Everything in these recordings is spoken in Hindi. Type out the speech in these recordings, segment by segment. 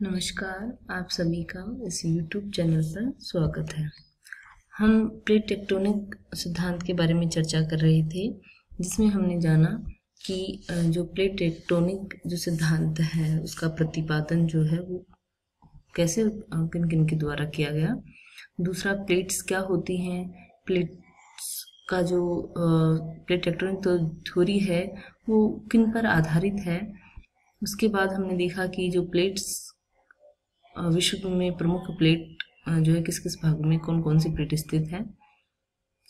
नमस्कार, आप सभी का इस YouTube चैनल पर स्वागत है। हम प्लेट टेक्टोनिक सिद्धांत के बारे में चर्चा कर रहे थे, जिसमें हमने जाना कि जो प्लेट टेक्टोनिक जो सिद्धांत है उसका प्रतिपादन जो है वो कैसे किन किन के द्वारा किया गया। दूसरा, प्लेट्स क्या होती हैं, प्लेट्स का जो प्लेट टेक्टोनिक तो थ्योरी है वो किन पर आधारित है। उसके बाद हमने देखा कि जो प्लेट्स विश्व में प्रमुख प्लेट जो है किस किस भाग में कौन कौन सी प्लेट स्थित है।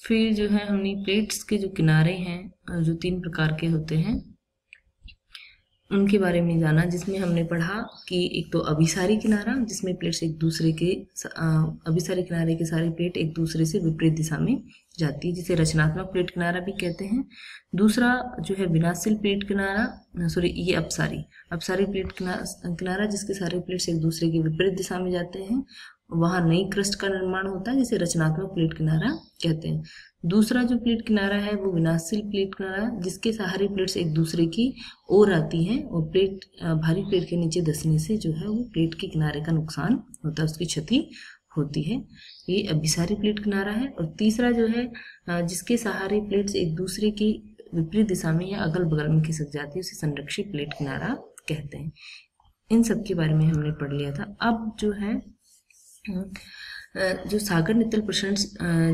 फिर जो है हमने प्लेट्स के जो किनारे हैं जो 3 प्रकार के होते हैं उनके बारे में जाना, जिसमें हमने पढ़ा कि एक तो अभिसारी किनारा, जिसमें प्लेट्स एक दूसरे के अभिसारी किनारे के सारी प्लेट एक दूसरे से विपरीत दिशा में जाती है, जिसे रचनात्मक प्लेट किनारा भी कहते हैं। दूसरा जो है विनाशशील प्लेट किनारा, ये अपसारी प्लेट किनारा जिसके सारे प्लेट्स एक दूसरे के विपरीत दिशा में जाते हैं, वहां नई क्रस्ट का निर्माण होता है, जिसे रचनात्मक प्लेट किनारा कहते हैं। दूसरा जो प्लेट किनारा है वो विनाशशील प्लेट किनारा, जिसके सारी प्लेट्स एक दूसरे की ओर आती हैं और भारी प्लेट के नीचे धंसने से जो है वो प्लेट के किनारे का नुकसान होता है, उसकी क्षति होती है। ये अभिसारी प्लेट किनारा है। और तीसरा जो है जिसके सहारे प्लेट्स एक दूसरे की विपरीत दिशा में या अगल बगल में खिसक जाती है, उसे संरक्षित प्लेट किनारा कहते हैं। इन सब के बारे में हमने पढ़ लिया था। अब जो है जो सागर नित्तल प्रश्न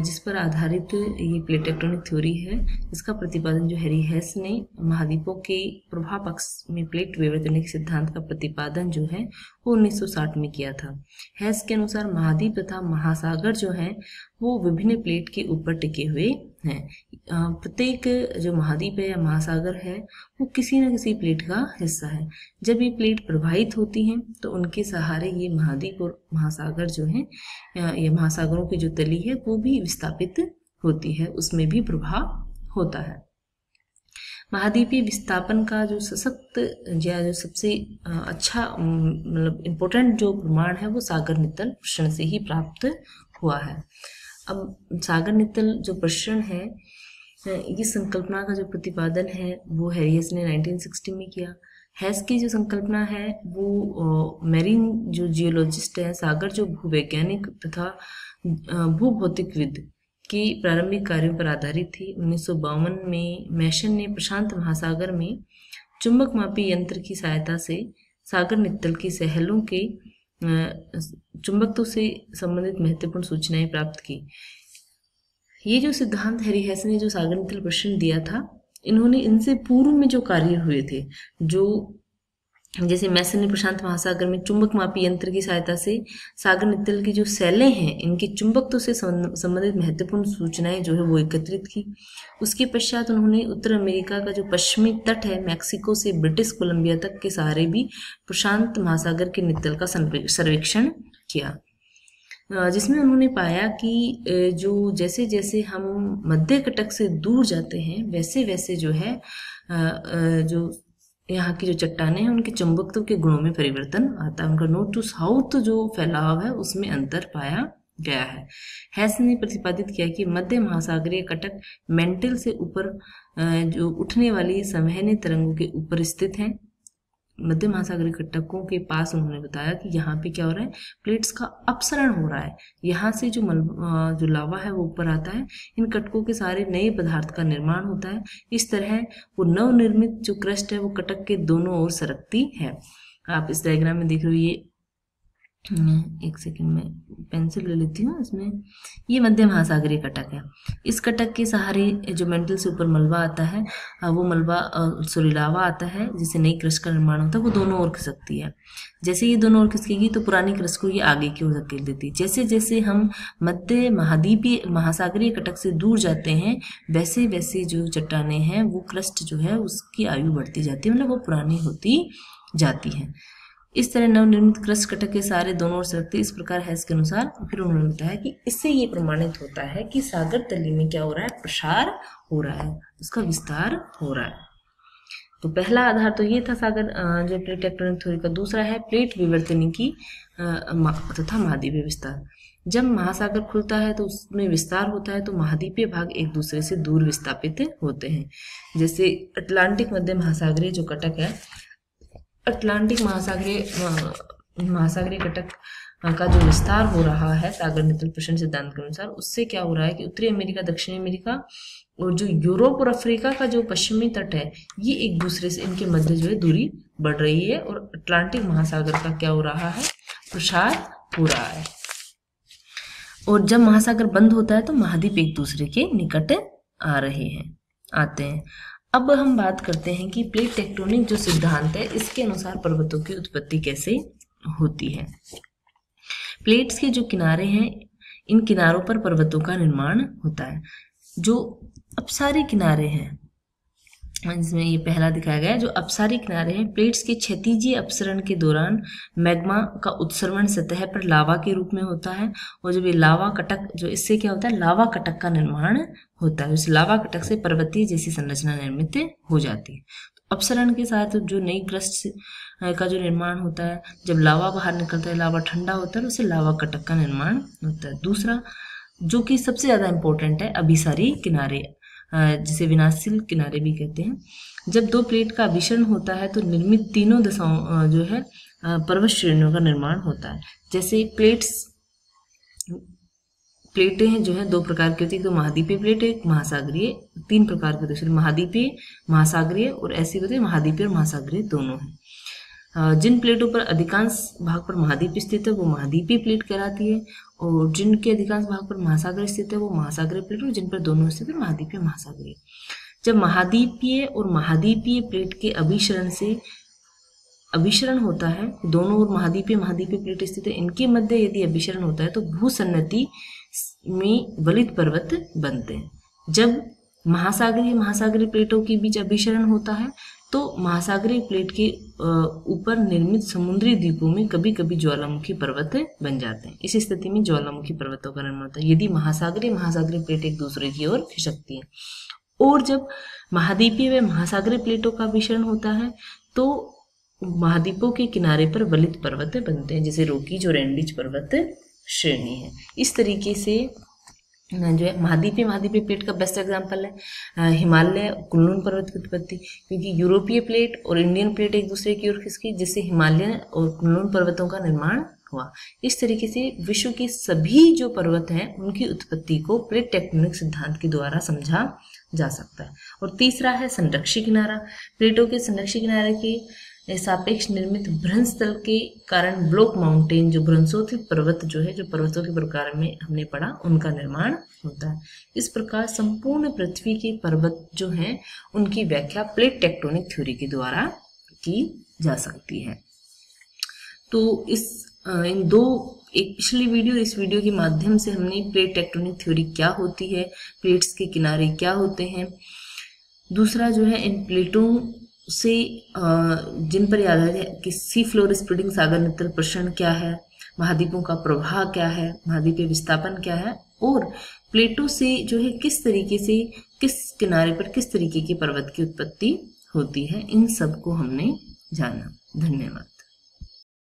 जिस पर आधारित ये प्लेट टेक्टोनिक थ्योरी है, इसका प्रतिपादन जो हैरी हेस ने महाद्वीपों के प्रभाव पक्ष में प्लेट विवर्तनिक सिद्धांत का प्रतिपादन जो है वो 1960 में किया था। हेस के अनुसार महाद्वीप तथा महासागर जो है वो विभिन्न प्लेट के ऊपर टिके हुए हैं। प्रत्येक जो महाद्वीप है या महासागर है वो किसी न किसी प्लेट का हिस्सा है। जब ये प्लेट प्रवाहित होती हैं तो उनके सहारे ये महाद्वीप और महासागर जो है या महासागरों की जो तली है वो भी विस्थापित होती है, उसमें भी प्रभाव होता है। महाद्वीपीय विस्थापन का जो सशक्त या जो सबसे अच्छा मतलब इम्पोर्टेंट जो प्रमाण है वो सागर नित्तल प्रश्न से ही प्राप्त हुआ है। अब सागर नित्तल जो प्रश्न है, ये संकल्पना का जो प्रतिपादन है वो हैरी हेस ने 1960 में किया। हेस की जो संकल्पना है वो मैरीन जो जियोलॉजिस्ट है, सागर जो भूवैज्ञानिक तथा भूभौतिकविद की प्रारंभिक कार्यों पर आधारित थी। 1952 में मैशन ने प्रशांत महासागर में चुंबक मापी यंत्र की सहायता से सागर नित्तल की सहेलों के चुंबकत्व से संबंधित महत्वपूर्ण सूचनाएं प्राप्त की। ये जो सिद्धांत हैरी हेस ने जो सागर नित्तल प्रश्न दिया था, इन्होंने इनसे पूर्व में जो कार्य हुए थे, जो जैसे मैसन ने प्रशांत महासागर में चुंबक मापी यंत्र की सहायता से सागर नित्तल की जो सैलें हैं इनके चुंबकत्व से संबंधित महत्वपूर्ण सूचनाएं जो है वो एकत्रित की। उसके पश्चात उन्होंने उत्तर अमेरिका का जो पश्चिमी तट है मैक्सिको से ब्रिटिश कोलंबिया तक के सहारे भी प्रशांत महासागर के नित्तल का सर्वेक्षण किया, जिसमें उन्होंने पाया कि जो जैसे जैसे हम मध्य कटक से दूर जाते हैं वैसे वैसे जो है जो यहाँ की जो चट्टानें हैं उनके चुंबकत्व के गुणों में परिवर्तन आता है। उनका नॉर्थ टू साउथ जो फैलाव है उसमें अंतर पाया गया है। हेस ने प्रतिपादित किया कि मध्य महासागरीय कटक मेंटल से ऊपर जो उठने वाली संवहनी तरंगों के ऊपर स्थित है। मध्य महासागरीय कटकों के पास उन्होंने बताया कि यहाँ पे क्या हो रहा है, प्लेट्स का अपसरण हो रहा है। यहाँ से जो लावा है वो ऊपर आता है, इन कटकों के सारे नए पदार्थ का निर्माण होता है। इस तरह वो नवनिर्मित जो क्रस्ट है वो कटक के दोनों ओर सरकती है। आप इस डायग्राम में देख रहे हो, ये एक सेकंड में पेंसिल ले लेती हूँ। इसमें ये मध्य महासागरीय कटक है। इस कटक के सहारे जो मेंटल से ऊपर मलबा आता है वो मलबा लावा आता है, जिससे नई क्रस्ट का निर्माण होता है, वो दोनों ओर खिसकती है। जैसे ये दोनों ओर खिसकेगी तो पुरानी क्रस्ट को ये आगे की ओर धकेल देती है। जैसे जैसे हम मध्य महाद्वीपीय महासागरीय कटक से दूर जाते हैं वैसे वैसे जो चट्टानें हैं वो क्रस्ट जो है उसकी आयु बढ़ती जाती है, मतलब वो पुरानी होती जाती है। इस तरह नवनिर्मित क्रस्ट कटक के सारे दोनों ओर सरकते। इस प्रकार हेस के अनुसार फिर उन्होंने बताया कि इससे ये प्रमाणित होता है कि सागर तली में क्या हो रहा है, प्रसार हो रहा है, उसका विस्तार हो रहा है। तो पहला आधार तो ये था सागर जो प्लेट टेक्टोनिक थ्योरी का। दूसरा है प्लेट विवर्तनिकी तथा महाद्वीपीय विस्तार। जब महासागर खुलता है तो उसमें विस्तार होता है तो महाद्वीपीय भाग एक दूसरे से दूर विस्थापित होते हैं। जैसे अटलांटिक मध्य महासागरीय जो कटक है, अटलांटिक महासागरीय महासागरीय कटक का जो विस्तार हो रहा है सागर नितल प्रश्न सिद्धांत के अनुसार, उससे क्या हो रहा है कि उत्तरी अमेरिका, दक्षिणी अमेरिका और जो यूरोप और अफ्रीका का जो पश्चिमी तट है, ये एक दूसरे से, इनके मध्य जो है दूरी बढ़ रही है और अटलांटिक महासागर का क्या हो रहा है, प्रसार हो रहा है। और जब महासागर बंद होता है तो महाद्वीप एक दूसरे के निकट आते हैं। अब हम बात करते हैं कि प्लेट टेक्टोनिक जो सिद्धांत है, इसके अनुसार पर्वतों की उत्पत्ति कैसे होती है। प्लेट्स के जो किनारे हैं, इन किनारों पर पर्वतों का निर्माण होता है। जो अपसारी किनारे हैं, जिसमें ये पहला दिखाया गया है, जो अपसारी किनारे हैं, प्लेट्स के क्षैतिजीय अपसरण के दौरान मैग्मा का उत्सर्जन सतह पर लावा के रूप में होता है। और जब ये लावा कटक, जो इससे क्या होता है, लावा कटक का निर्माण होता है। उस लावा कटक से पर्वतीय जैसी संरचना निर्मित हो जाती है। तो अपसरण के साथ जो नई क्रस्ट का जो निर्माण होता है, जब लावा बाहर निकलता है, लावा ठंडा होता है, उससे लावा कटक का निर्माण होता है। दूसरा जो कि सबसे ज्यादा इंपॉर्टेंट है, अभिसारी किनारे, जिसे विनाशशील किनारे भी कहते हैं। जब दो प्लेट का अभिसरण होता है तो निर्मित तीनों दशाओं जो है पर्वत श्रेणियों का निर्माण होता है। जैसे प्लेटें हैं जो है दो प्रकार की होती है, तो महाद्वीपीय प्लेट, एक महासागरीय, तीन प्रकार की होती है, महाद्वीपीय, महासागरीय और ऐसी होती है महाद्वीपीय और महासागरीय दोनों हैं। जिन प्लेटों पर अधिकांश भाग पर महाद्वीप स्थित है वो महाद्वीपीय प्लेट कहलाती है, और जिनके अधिकांश भाग पर महासागर स्थित है वो महासागरीय प्लेट, और जिन पर दोनों स्थित है महाद्वीपीय महासागरीय। जब महाद्वीपीय और महाद्वीपीय प्लेट के अभिसरण होता है, दोनों ओर महाद्वीपीय प्लेट स्थित है, इनके मध्य यदि अभिसरण होता है तो भूसन्नति में वलित पर्वत बनते हैं। जब महासागरीय प्लेटों के बीच अभिसरण होता है तो महासागरीय प्लेट के ऊपर निर्मित समुद्री द्वीपों में कभी कभी ज्वालामुखी पर्वत बन जाते हैं। इस स्थिति में ज्वालामुखी पर्वतों का निर्माण होता है यदि महासागरीय प्लेट एक दूसरे की ओर खिसकती है। और जब महाद्वीपीय व महासागरीय प्लेटों का अभिसरण होता है तो महाद्वीपों के किनारे पर वलित पर्वत बनते हैं, जैसे रोकीज और एंडीज पर्वत श्रेणी है। इस तरीके से जो है महाद्वीपीय प्लेट का बेस्ट एग्जांपल है हिमालय कुनलुन पर्वत की उत्पत्ति, क्योंकि यूरोपीय प्लेट और इंडियन प्लेट एक दूसरे की ओर खिसकी, जिससे हिमालय और कुनलुन पर्वतों का निर्माण हुआ। इस तरीके से विश्व के सभी जो पर्वत हैं उनकी उत्पत्ति को प्लेट टेक्टोनिक सिद्धांत के द्वारा समझा जा सकता है। और तीसरा है संरक्षी किनारा। प्लेटों के संरक्षी किनारे के सापेक्ष निर्मित भ्रंश तल के कारण ब्लॉक माउंटेन, जो भ्रंशोत्थित पर्वत जो है, जो पर्वतों के प्रकार में हमने पढ़ा, उनका निर्माण होता है। इस प्रकार संपूर्ण पृथ्वी के पर्वत जो हैं उनकी व्याख्या प्लेट टेक्टोनिक थ्योरी के द्वारा की जा सकती है। तो एक पिछली वीडियो, इस वीडियो के माध्यम से हमने प्लेट टेक्टोनिक थ्योरी क्या होती है, प्लेट्स के किनारे क्या होते हैं, दूसरा जो है इन प्लेटों से जिन पर आधारित है कि सी फ्लोर स्प्रेडिंग सागर नितल प्रसरण क्या है, महाद्वीपों का प्रवाह क्या है, महाद्वीपीय विस्थापन क्या है, और प्लेटों से जो है किस तरीके से किस किनारे पर किस तरीके की पर्वत की उत्पत्ति होती है, इन सब को हमने जाना। धन्यवाद।